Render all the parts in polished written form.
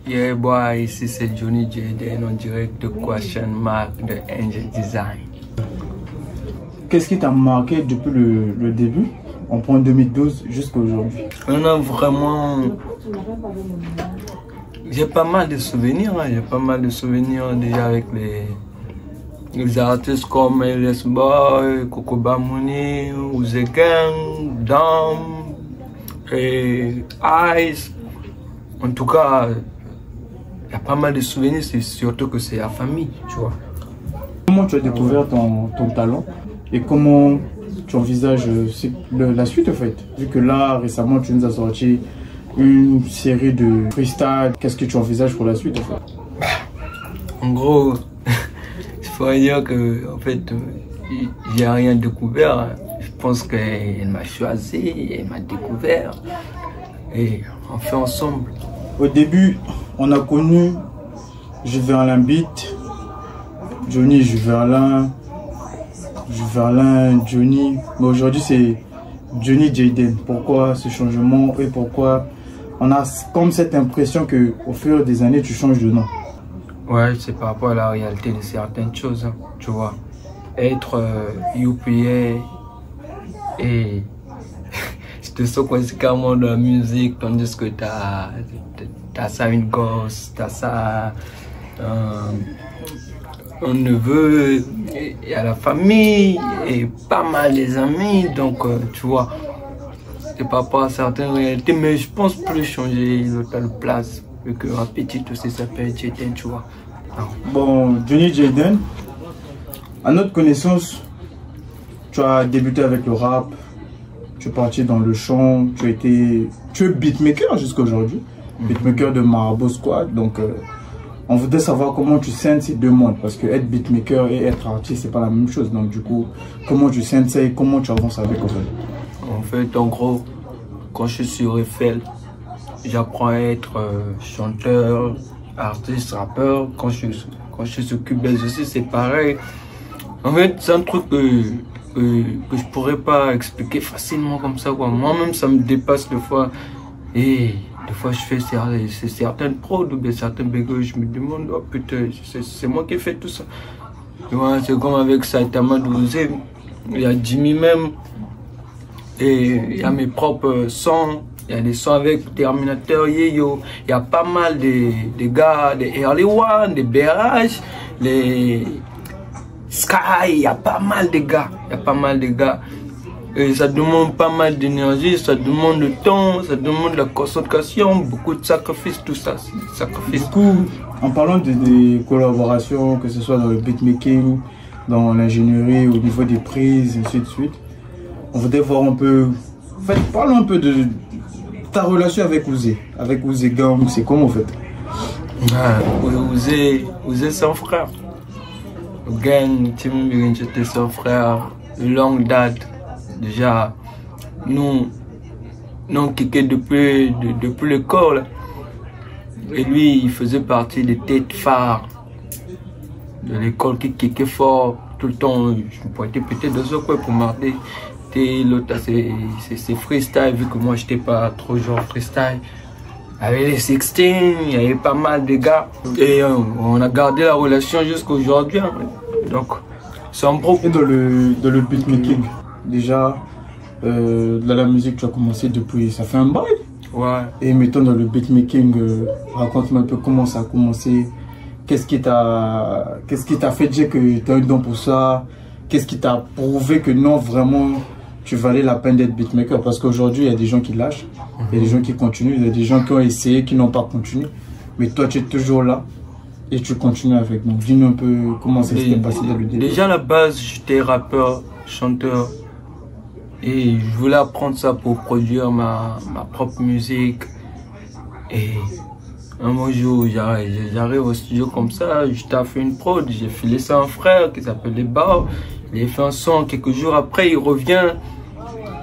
Yeah boy, ici c'est Johnny Jayden en direct de Question Mark de Angel Design. Qu'est-ce qui t'a marqué depuis le début, en point 2012 jusqu'à aujourd'hui? On a vraiment... J'ai pas mal de souvenirs, hein. J'ai pas mal de souvenirs déjà avec les artistes comme LS Boy, Coco Bamouni, Ouzé Gang, Dam et Ice. En tout cas, il y a pas mal de souvenirs, c'est surtout que c'est la famille, tu vois. Comment tu as découvert ton talent et comment tu envisages la suite en fait? Vu que là, récemment, tu nous as sorti une série de freestyle, qu'est-ce que tu envisages pour la suite en fait? En gros, il faut dire que en fait, j'ai rien découvert. Je pense qu'elle m'a choisi, elle m'a découvert et on fait ensemble. Au début, on a connu Juverlin Beat, Johnny Juverlin, Johnny. Mais aujourd'hui, c'est Johnny Jayden. Pourquoi ce changement et pourquoi on a comme cette impression que au fur des années, tu changes de nom? Ouais, c'est par rapport à la réalité de certaines choses, hein, tu vois. Être UPA et je te sens conséquemment de la musique, tandis que t'as ça une gosse, t'as ça un neveu, et à la famille, et pas mal les amis, donc tu vois, c'est par rapport à certaines réalités, mais je pense plus changer l'hôtel place, vu que un petit aussi s'appelle Jayden, tu vois. Bon, Johnny Jayden, à notre connaissance, tu as débuté avec le rap, tu es parti dans le chant, tu es beatmaker jusqu'à aujourd'hui, beatmaker de Marabout Squad, donc on voudrait savoir comment tu sens ces deux mondes, parce que être beatmaker et être artiste, c'est pas la même chose, donc du coup, comment tu sens ça et comment tu avances avec en fait? En fait, en gros, quand je suis sur Eiffel, j'apprends à être chanteur, artiste, rappeur. Quand je suis sur Cubase aussi, c'est pareil. En fait, c'est un truc que je pourrais pas expliquer facilement comme ça, quoi. Moi-même, ça me dépasse des fois. Et des fois, je fais certaines prods ou bien certains bégos, je me demande, oh putain, c'est moi qui ai fait tout ça. Tu vois, c'est comme avec Saitama Douzé, il y a Jimmy même, et il y a mes propres sons. Il y a des sons avec Terminator, Yeyo. Il y a pas mal de gars, des Early One, des BRH, les Sky. Il y a pas mal de gars. Il y a pas mal de gars. Et ça demande pas mal d'énergie, ça demande de temps, ça demande de la concentration, beaucoup de sacrifices, tout ça. Sacrifice. Du coup, en parlant des collaborations, que ce soit dans le beatmaking, dans l'ingénierie, au niveau des prises, ainsi de suite, on voudrait voir un peu. En fait, parlons un peu de ta relation avec Ouzé Gang, c'est comment en fait? Ouzé c'est un frère. Gang, Tim j'étais son frère, longue date. Déjà, nous kické depuis l'école. Et lui, il faisait partie des têtes phares de l'école qui kickait fort. Tout le temps, je me pointais peut-être dans un coin pour marquer. L'autre, c'est freestyle, vu que moi, j'étais pas trop genre freestyle. Avec les 16, il y avait pas mal de gars. Et on a gardé la relation jusqu'à aujourd'hui. Hein. Donc, c'est un gros. Et dans le beatmaking, déjà, dans la musique, tu as commencé depuis, ça fait un bail. Ouais. Et mettons dans le beatmaking, raconte-moi un peu comment ça a commencé. Qu'est-ce qui t'a fait dire que tu as un don pour ça? Qu'est-ce qui t'a prouvé que non, vraiment, tu valais la peine d'être beatmaker? Parce qu'aujourd'hui, il y a des gens qui lâchent, il y a des gens qui continuent, il y a des gens qui ont essayé, qui n'ont pas continué. Mais toi, tu es toujours là et tu continues avec. Donc, dis-nous un peu comment ça s'était passé dans le début. Déjà, à la base, j'étais rappeur, chanteur. Et je voulais apprendre ça pour produire ma propre musique. Et un beau jour, j'arrive au studio comme ça, je t'ai fait une prod, j'ai filé ça à un frère qui s'appelle Les Barres. Il a fait un son, quelques jours après, il revient.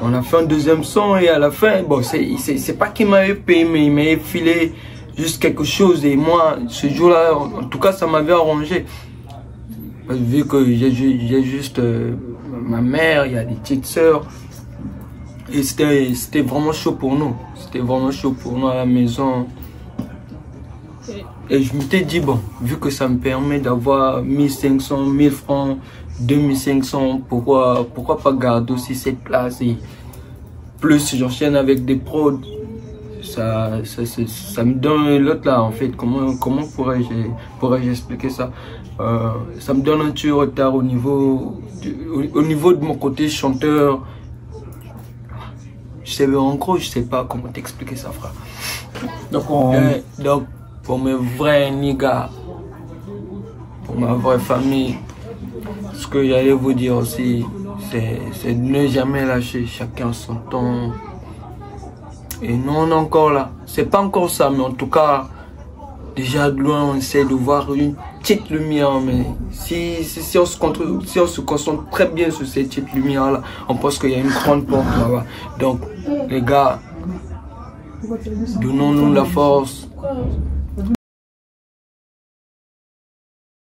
On a fait un deuxième son et à la fin, bon, c'est pas qu'il m'avait payé, mais il m'avait filé juste quelque chose. Et moi, ce jour-là, en tout cas, ça m'avait arrangé. Vu que j'ai juste ma mère, il y a des petites sœurs. Et c'était vraiment chaud pour nous. C'était vraiment chaud pour nous à la maison. Et je m'étais dit, bon, vu que ça me permet d'avoir 1500, 1000 francs, 2500, pourquoi pas garder aussi cette place et plus j'enchaîne avec des prods, ça me donne l'autre là en fait. Comment pourrais-je expliquer ça? Ça me donne un petit retard au niveau de mon côté chanteur. En gros, je sais pas comment t'expliquer ça, frère. Donc, pour mes vrais niggas, pour ma vraie famille, ce que j'allais vous dire aussi, c'est de ne jamais lâcher, chacun son temps. Et nous, on est encore là. C'est pas encore ça, mais en tout cas, déjà de loin, on essaie de voir une petite lumière. Mais si on se concentre très bien sur cette petite lumière-là, on pense qu'il y a une grande porte là-bas. Donc, les gars, donnons-nous la force.